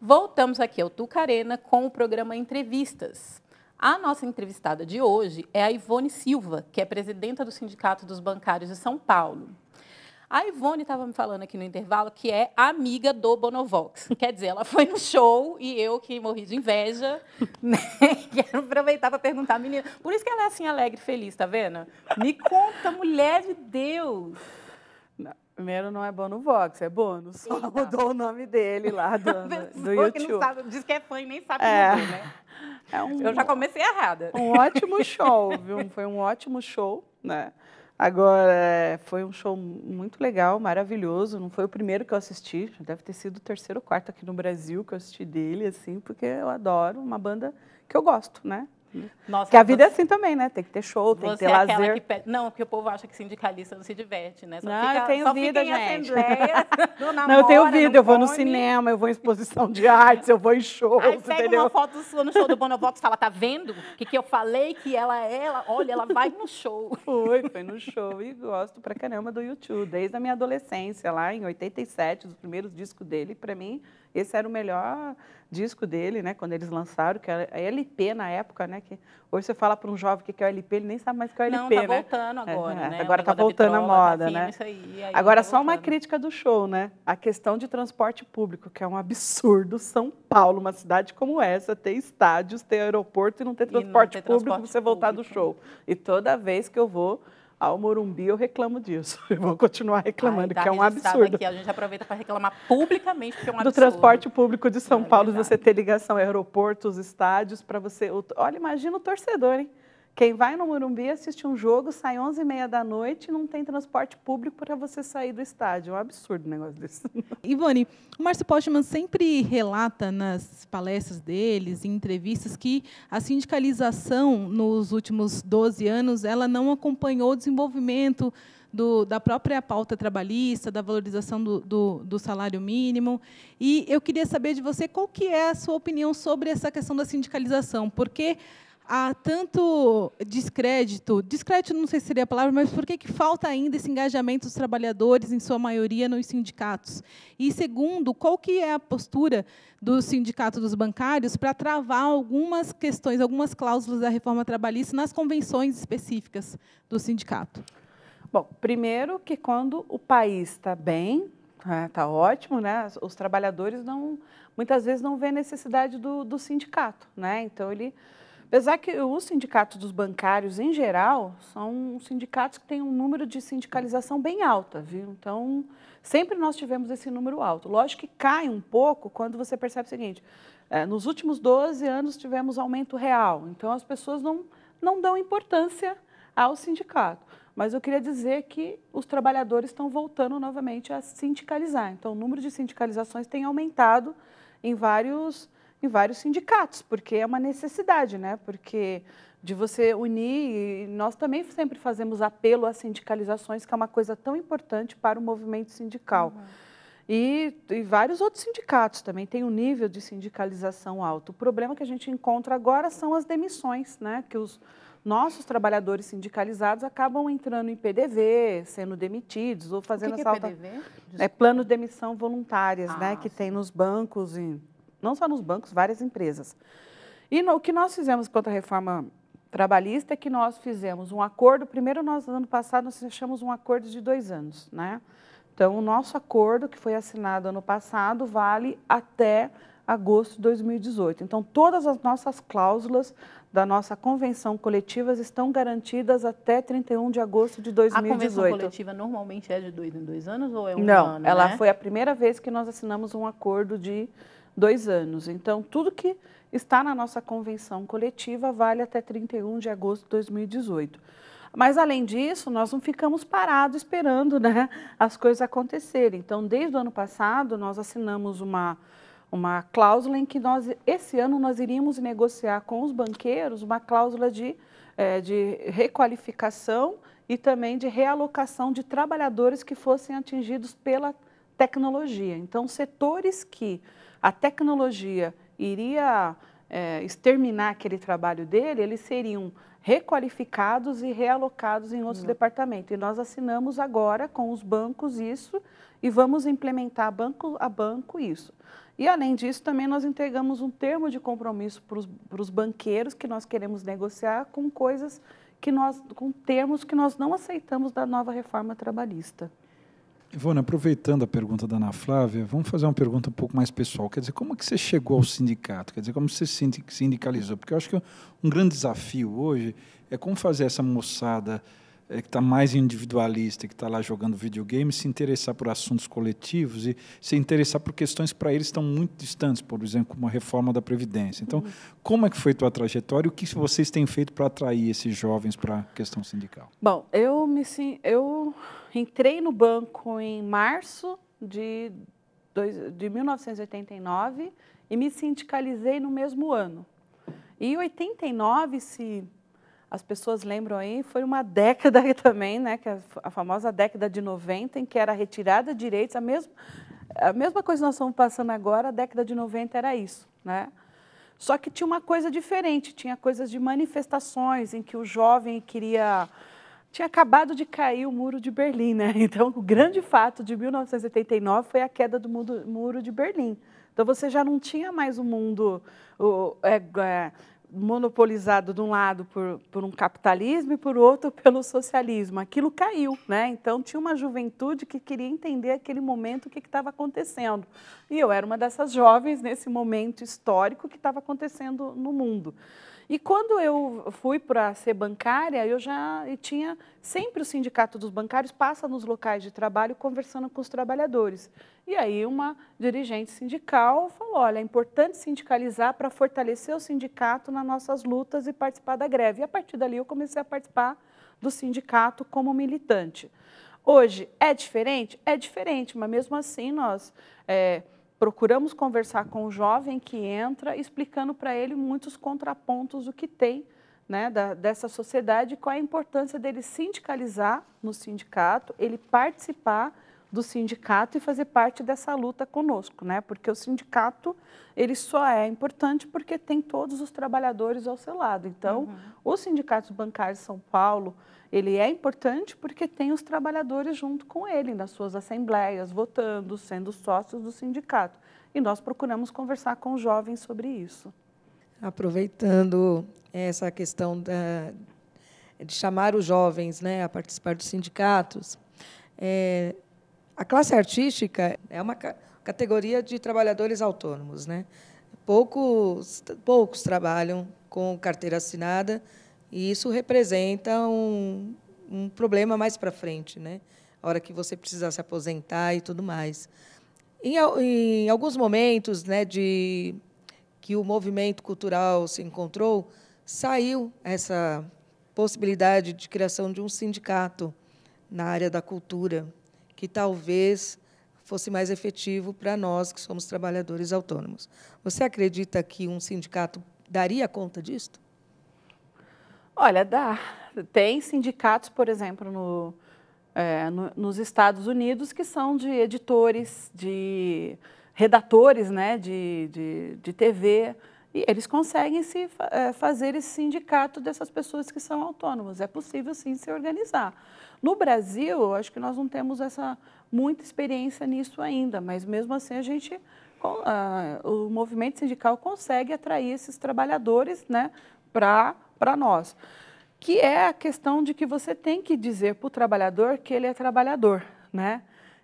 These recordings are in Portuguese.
Voltamos aqui ao Tucarena com o programa Entrevistas. A nossa entrevistada de hoje é a Ivone Silva, que é presidenta do Sindicato dos Bancários de São Paulo. A Ivone estava me falando aqui no intervalo que é amiga do Bonovox. Quer dizer, ela foi no show e eu que morri de inveja, né? Quero aproveitar para perguntar, menina. Por isso que ela é assim alegre e feliz, tá vendo? Me conta, mulher de Deus. Primeiro não é Bonovox, é Bônus. Só mudou o nome dele lá do YouTube. Que não sabe, diz que é fã e nem sabe que mudou, né? Eu já comecei errada. Um ótimo show, viu? Foi um ótimo show, né? Agora, foi um show muito legal, maravilhoso. Não foi o primeiro que eu assisti, deve ter sido o terceiro ou quarto aqui no Brasil que eu assisti dele, assim, porque eu adoro uma banda que eu gosto, né? Nossa, porque a vida é assim também, né? Tem que ter show, tem que ter lazer. Não, porque o povo acha que sindicalista não se diverte, né? Eu tenho vida, gente. Assembleia, não, eu tenho vida, eu vou no cinema, eu vou em exposição de artes, eu vou em shows, aí pega entendeu? uma foto sua no show do Bonovox e fala, tá vendo? Que eu falei que olha, ela vai no show. Foi no show e gosto pra caramba do YouTube, desde a minha adolescência, lá em 87, os primeiros discos dele, pra mim, esse era o melhor disco dele, né, quando eles lançaram, que era a LP na época, né, que hoje você fala para um jovem o que é o LP, ele nem sabe mais o que é o LP, né? Não, tá né? voltando agora, né? Agora tá voltando a moda, né? Isso aí agora, tá só uma crítica do show, né? A questão de transporte público, que é um absurdo, São Paulo, uma cidade como essa, ter estádios, ter aeroporto e não ter transporte público para você voltar do show. E toda vez que eu vou ao Morumbi, eu reclamo disso. Eu vou continuar reclamando, que é um absurdo. Aqui, a gente aproveita para reclamar publicamente, porque é um absurdo. Do transporte público de São Paulo, você ter ligação a aeroportos, estádios, para você... Olha, imagina o torcedor, hein? Quem vai no Morumbi assiste um jogo, sai 11h30 da noite e não tem transporte público para você sair do estádio. É um absurdo um negócio desse. Ivone, o Márcio Postman sempre relata nas palestras deles, em entrevistas, que a sindicalização, nos últimos 12 anos, ela não acompanhou o desenvolvimento da própria pauta trabalhista, da valorização do salário mínimo. E eu queria saber de você qual que é a sua opinião sobre essa questão da sindicalização, porque há tanto descrédito não sei se seria a palavra, mas por que falta ainda esse engajamento dos trabalhadores, em sua maioria, nos sindicatos? E, segundo, qual que é a postura do Sindicato dos Bancários para travar algumas questões, algumas cláusulas da reforma trabalhista nas convenções específicas do sindicato? Bom, primeiro que quando o país está bem, está ótimo, né? Os trabalhadores muitas vezes não vêem necessidade do sindicato, né? Então, apesar que os sindicatos dos bancários, em geral, são sindicatos que têm um número de sindicalização bem alta, viu? Então, sempre nós tivemos esse número alto. Lógico que cai um pouco quando você percebe o seguinte, nos últimos 12 anos tivemos aumento real, então as pessoas não dão importância ao sindicato. Mas eu queria dizer que os trabalhadores estão voltando novamente a sindicalizar. Então, o número de sindicalizações tem aumentado em vários sindicatos, porque é uma necessidade, né? Porque de você unir, e nós também sempre fazemos apelo às sindicalizações, que é uma coisa tão importante para o movimento sindical. Uhum. E vários outros sindicatos também têm um nível de sindicalização alto. O problema que a gente encontra agora são as demissões, né? Que os nossos trabalhadores sindicalizados acabam entrando em PDV, sendo demitidos ou fazendo essa... O que é PDV? É plano de demissão voluntárias, né? Que tem nos bancos não só nos bancos, várias empresas. E o que nós fizemos contra a reforma trabalhista é que nós fizemos um acordo, primeiro no ano passado nós fechamos um acordo de 2 anos, né? Então, o nosso acordo, que foi assinado ano passado, vale até agosto de 2018. Então, todas as nossas cláusulas da nossa convenção coletiva estão garantidas até 31 de agosto de 2018. A convenção coletiva normalmente é de 2 em 2 anos ou é um ano? Não, ela foi a primeira vez que nós assinamos um acordo de 2 anos. Então, tudo que está na nossa convenção coletiva vale até 31 de agosto de 2018. Mas, além disso, nós não ficamos parados esperando, né, as coisas acontecerem. Então, desde o ano passado, nós assinamos uma cláusula em que esse ano nós iríamos negociar com os banqueiros uma cláusula de requalificação e também de realocação de trabalhadores que fossem atingidos pela tecnologia. Então, setores que a tecnologia iria exterminar aquele trabalho dele, eles seriam requalificados e realocados em outros departamentos. E nós assinamos agora com os bancos isso, e vamos implementar banco a banco isso. E, além disso, também nós entregamos um termo de compromisso para os banqueiros que nós queremos negociar com coisas com termos que nós não aceitamos da nova reforma trabalhista. Ivone, aproveitando a pergunta da Ana Flávia, vamos fazer uma pergunta um pouco mais pessoal. Quer dizer, como é que você chegou ao sindicato? Quer dizer, como você se sindicalizou? Porque eu acho que um grande desafio hoje é como fazer essa moçada que está mais individualista, que está lá jogando videogame, se interessar por assuntos coletivos e se interessar por questões que para eles estão muito distantes, por exemplo, como a reforma da Previdência. Então, como é que foi a tua trajetória e o que vocês têm feito para atrair esses jovens para a questão sindical? Bom, eu entrei no banco em março de 1989 e me sindicalizei no mesmo ano. E em 89, se as pessoas lembram aí, foi uma década também, né, que é a famosa década de 90, em que era retirada de direitos, a mesma coisa que nós estamos passando agora, a década de 90 era isso, né? Só que tinha uma coisa diferente, tinha coisas de manifestações em que o jovem tinha acabado de cair o Muro de Berlim, né? Então, o grande fato de 1989 foi a queda do Muro de Berlim. Então, você já não tinha mais um mundo monopolizado de um lado por um capitalismo e por outro pelo socialismo. Aquilo caiu, né? Então, tinha uma juventude que queria entender aquele momento, o que estava acontecendo. E eu era uma dessas jovens nesse momento histórico que estava acontecendo no mundo. E quando eu fui para ser bancária, eu tinha sempre o sindicato dos bancários passa nos locais de trabalho conversando com os trabalhadores. E aí uma dirigente sindical falou, olha, é importante sindicalizar para fortalecer o sindicato nas nossas lutas e participar da greve. E a partir dali eu comecei a participar do sindicato como militante. Hoje é diferente? É diferente, mas mesmo assim nós procuramos conversar com o jovem que entra, explicando para ele muitos contrapontos do que tem, né, dessa sociedade, qual é a importância dele sindicalizar no sindicato, ele participar do sindicato e fazer parte dessa luta conosco, né? Porque o sindicato ele só é importante porque tem todos os trabalhadores ao seu lado. Então, o Sindicato Bancário de São Paulo, ele é importante porque tem os trabalhadores junto com ele, nas suas assembleias, votando, sendo sócios do sindicato. E nós procuramos conversar com os jovens sobre isso. Aproveitando essa questão de chamar os jovens, né, a participar dos sindicatos, a classe artística é uma categoria de trabalhadores autônomos, né? Poucos trabalham com carteira assinada e isso representa um problema mais para frente, né? A hora que você precisar se aposentar e tudo mais. Em alguns momentos, né, que o movimento cultural se encontrou, saiu essa possibilidade de criação de um sindicato na área da cultura, que talvez fosse mais efetivo para nós, que somos trabalhadores autônomos. Você acredita que um sindicato daria conta disso? Olha, dá. Tem sindicatos, por exemplo, nos Estados Unidos, que são de editores, de redatores, né, de TV, e eles conseguem fazer esse sindicato dessas pessoas que são autônomas. É possível, sim, se organizar. No Brasil, eu acho que nós não temos muita experiência nisso ainda, mas, mesmo assim, o movimento sindical consegue atrair esses trabalhadores, né, para nós. Que é a questão de que você tem que dizer para o trabalhador que ele é trabalhador, né?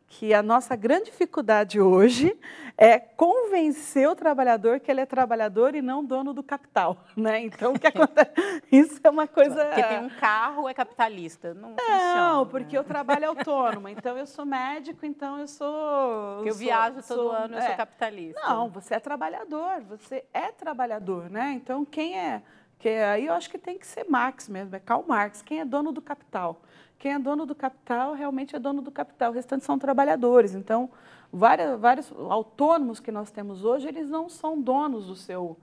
Que a nossa grande dificuldade hoje é convencer o trabalhador que ele é trabalhador e não dono do capital, né? Então, o que acontece? Isso é uma coisa... Porque tem um carro, é capitalista. Não funciona. Não, porque eu trabalho autônoma. Então, eu sou médico, então eu sou... Porque eu viajo todo ano, eu sou capitalista. Não, você é trabalhador, né? Então, quem é... Que aí eu acho que tem que ser Marx mesmo, é Karl Marx. Quem é dono do capital? Quem é dono do capital realmente é dono do capital. O restante são trabalhadores. Então, vários autônomos que nós temos hoje, eles não são donos do seu,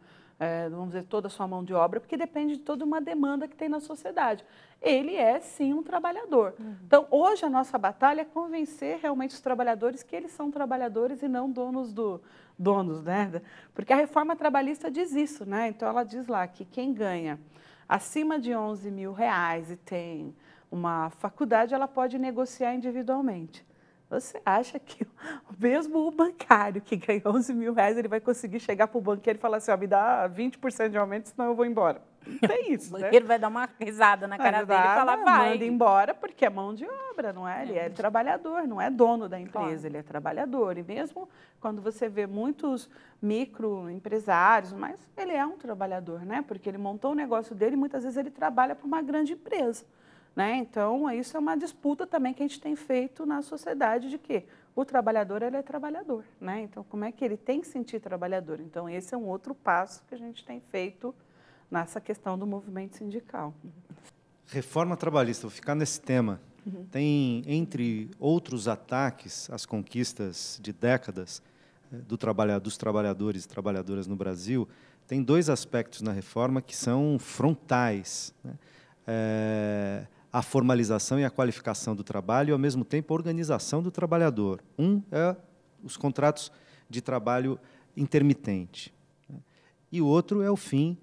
vamos dizer, toda a sua mão de obra, porque depende de toda uma demanda que tem na sociedade. Ele é, sim, um trabalhador. Então, hoje a nossa batalha é convencer realmente os trabalhadores que eles são trabalhadores e não donos, né? Porque a reforma trabalhista diz isso, né? Então, ela diz lá que quem ganha acima de R$11.000 e tem uma faculdade, ela pode negociar individualmente. Você acha que mesmo o bancário que ganha 11 mil reais, ele vai conseguir chegar para o banqueiro e falar assim, ó, me dá 20% de aumento, senão eu vou embora? Não tem isso, O né? banqueiro vai dar uma risada na cara dele e falar, vai. Manda embora porque é mão de obra, não é? Ele é trabalhador, não é dono da empresa, Claro. ele é trabalhador. E mesmo quando você vê muitos microempresários, mas ele é um trabalhador, né? Porque ele montou o negócio dele e muitas vezes ele trabalha para uma grande empresa. Né? Então, isso é uma disputa também que a gente tem feito na sociedade de que o trabalhador ele é trabalhador. Né? Então, como é que ele tem que sentir trabalhador? Então, esse é um outro passo que a gente tem feito nessa questão do movimento sindical. Reforma trabalhista, vou ficar nesse tema. Tem, entre outros ataques às conquistas de décadas dos trabalhadores e trabalhadoras no Brasil, tem dois aspectos na reforma que são frontais, né? A formalização e a qualificação do trabalho e, ao mesmo tempo, a organização do trabalhador. Um é os contratos de trabalho intermitente, né? E o outro é o fim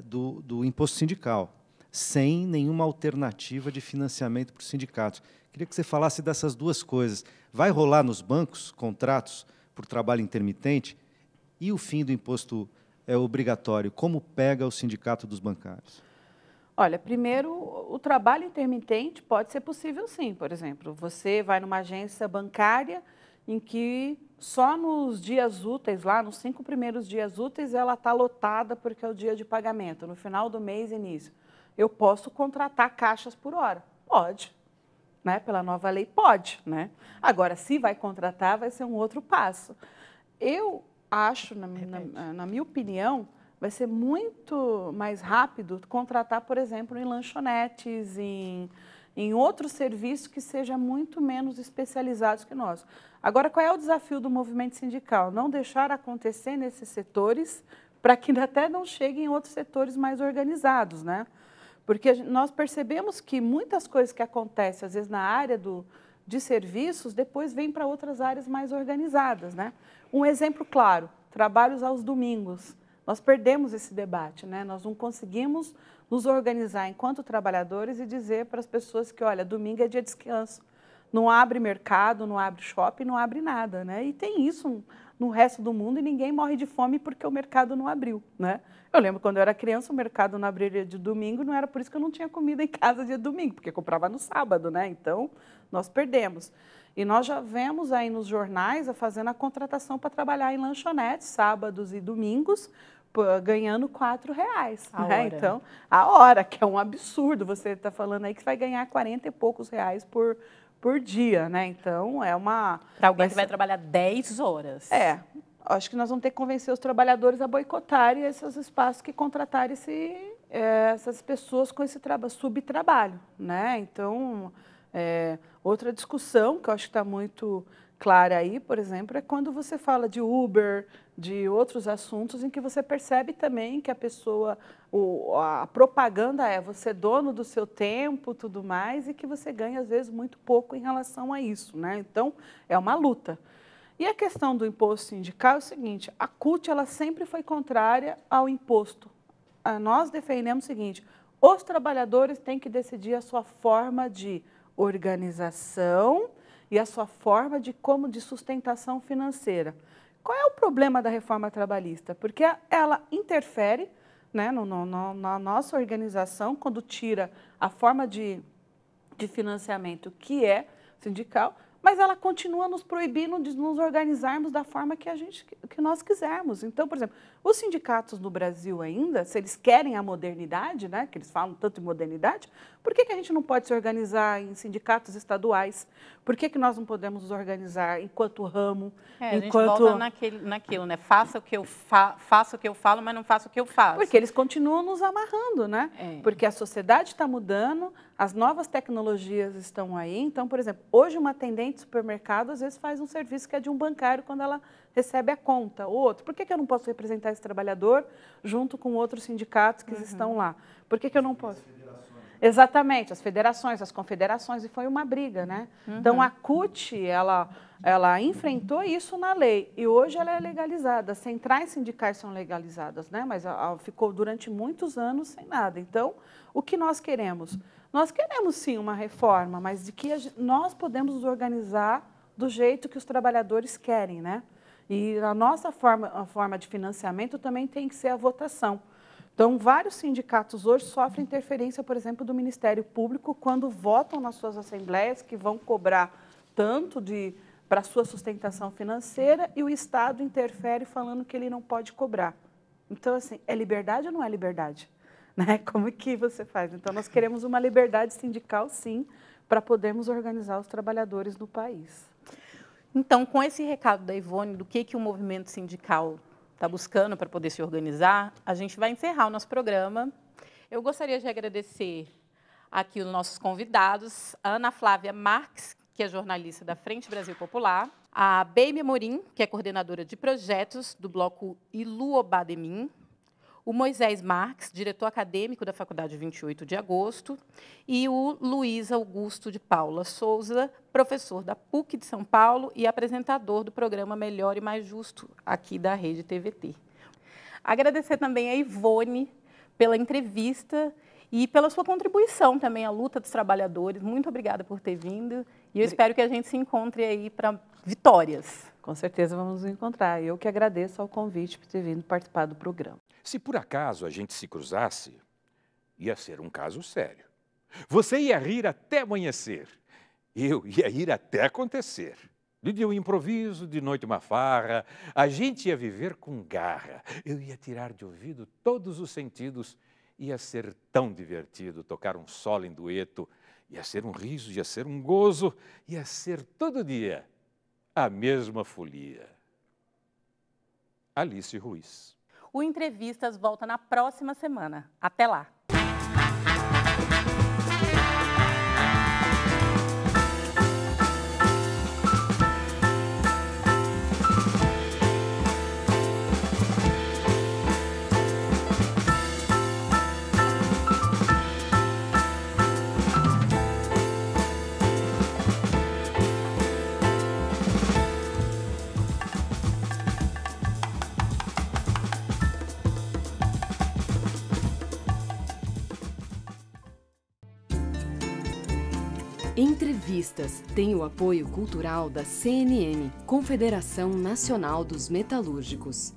do imposto sindical, sem nenhuma alternativa de financiamento para os sindicatos. Queria que você falasse dessas duas coisas. Vai rolar nos bancos contratos por trabalho intermitente e o fim do imposto obrigatório? Como pega o sindicato dos bancários? Olha, primeiro, o trabalho intermitente pode ser possível sim. Por exemplo, você vai numa agência bancária em que só nos dias úteis, lá nos 5 primeiros dias úteis, ela está lotada porque é o dia de pagamento, no final do mês, início. Eu posso contratar caixas por hora? Pode. Né? Pela nova lei, pode. Né? Agora, se vai contratar, vai ser um outro passo. Eu acho, na minha opinião, vai ser muito mais rápido contratar, por exemplo, em lanchonetes, em outros serviços que sejam muito menos especializados que nós. Agora, qual é o desafio do movimento sindical? Não deixar acontecer nesses setores para que até não cheguem em outros setores mais organizados, né? Porque nós percebemos que muitas coisas que acontecem, às vezes, na área de serviços, depois vêm para outras áreas mais organizadas, né? Um exemplo claro, trabalhos aos domingos. Nós perdemos esse debate, né? Nós não conseguimos nos organizar enquanto trabalhadores e dizer para as pessoas que, olha, domingo é dia de descanso. Não abre mercado, não abre shopping, não abre nada, né? E tem isso no resto do mundo e ninguém morre de fome porque o mercado não abriu, né? Eu lembro quando eu era criança, o mercado não abriria de domingo, não era por isso que eu não tinha comida em casa dia de domingo, porque eu comprava no sábado, né? Então, nós perdemos. E nós já vemos aí nos jornais fazendo a contratação para trabalhar em lanchonetes, sábados e domingos, ganhando R$4, né? Então, a hora, que é um absurdo. Você está falando aí que vai ganhar 40 e poucos reais por dia, né? Então, é uma... Para alguém que vai trabalhar 10 horas. Acho que nós vamos ter que convencer os trabalhadores a boicotarem esses espaços que contratarem essas pessoas com esse subtrabalho, né? Então, outra discussão que eu acho que está muito clara aí, por exemplo, é quando você fala de Uber, de outros assuntos em que você percebe também que a pessoa, a propaganda é você é dono do seu tempo, tudo mais, e que você ganha, às vezes, muito pouco em relação a isso, né? Então, é uma luta. E a questão do imposto sindical é o seguinte, a CUT ela sempre foi contrária ao imposto. Nós defendemos o seguinte, os trabalhadores têm que decidir a sua forma de organização e a sua forma de sustentação financeira. Qual é o problema da reforma trabalhista? Porque ela interfere, né, na nossa organização, quando tira a forma de financiamento que é sindical, mas ela continua nos proibindo de nos organizarmos da forma que nós quisermos. Então, por exemplo, os sindicatos no Brasil ainda, se eles querem a modernidade, né, que eles falam tanto em modernidade, por que a gente não pode se organizar em sindicatos estaduais? Por que nós não podemos nos organizar enquanto ramo? A gente volta naquilo, né? Faça o que eu falo, mas não faça o que eu faço. Porque eles continuam nos amarrando, né? Porque a sociedade está mudando, as novas tecnologias estão aí. Então, por exemplo, hoje uma atendente de supermercado às vezes faz um serviço que é de um bancário quando ela recebe a conta. Outro, por que eu não posso representar esse trabalhador junto com outros sindicatos que estão lá? Por que eu não posso? Exatamente, as federações, as confederações, e foi uma briga, né? Então, a CUT, ela enfrentou isso na lei, e hoje ela é legalizada, as centrais sindicais são legalizadas, né? Mas ficou durante muitos anos sem nada. Então, o que nós queremos? nós queremos sim uma reforma, mas de que nós podemos nos organizar do jeito que os trabalhadores querem, né? E a nossa a forma de financiamento também tem que ser a votação. Então, vários sindicatos hoje sofrem interferência, por exemplo, do Ministério Público quando votam nas suas assembleias que vão cobrar tanto para a sua sustentação financeira e o Estado interfere falando que ele não pode cobrar. Então, assim, é liberdade ou não é liberdade? Né? Como que você faz? Então, nós queremos uma liberdade sindical, sim, para podermos organizar os trabalhadores no país. Então, com esse recado da Ivone, do que o movimento sindical está buscando para poder se organizar, a gente vai encerrar o nosso programa. Eu gostaria de agradecer aqui os nossos convidados, a Ana Flávia Marques, que é jornalista da Frente Brasil Popular, a Baby Amorim, que é coordenadora de projetos do bloco Iluobademim, o Moisés Marques, diretor acadêmico da Faculdade 28 de Agosto, e o Luiz Augusto de Paula Souza, professor da PUC de São Paulo e apresentador do programa Melhor e Mais Justo, aqui da Rede TVT. Agradecer também a Ivone pela entrevista e pela sua contribuição também à luta dos trabalhadores. Muito obrigada por ter vindo e eu espero que a gente se encontre aí para vitórias. Com certeza vamos nos encontrar. Eu que agradeço ao convite por ter vindo participar do programa. Se por acaso a gente se cruzasse, ia ser um caso sério. Você ia rir até amanhecer. Eu ia rir até acontecer. De dia um improviso, de noite uma farra. A gente ia viver com garra. Eu ia tirar de ouvido todos os sentidos. Ia ser tão divertido tocar um solo em dueto. Ia ser um riso, ia ser um gozo. Ia ser todo dia a mesma folia. Alice Ruiz. O Entrevistas volta na próxima semana. Até lá! Entrevistas tem o apoio cultural da CNN, Confederação Nacional dos Metalúrgicos.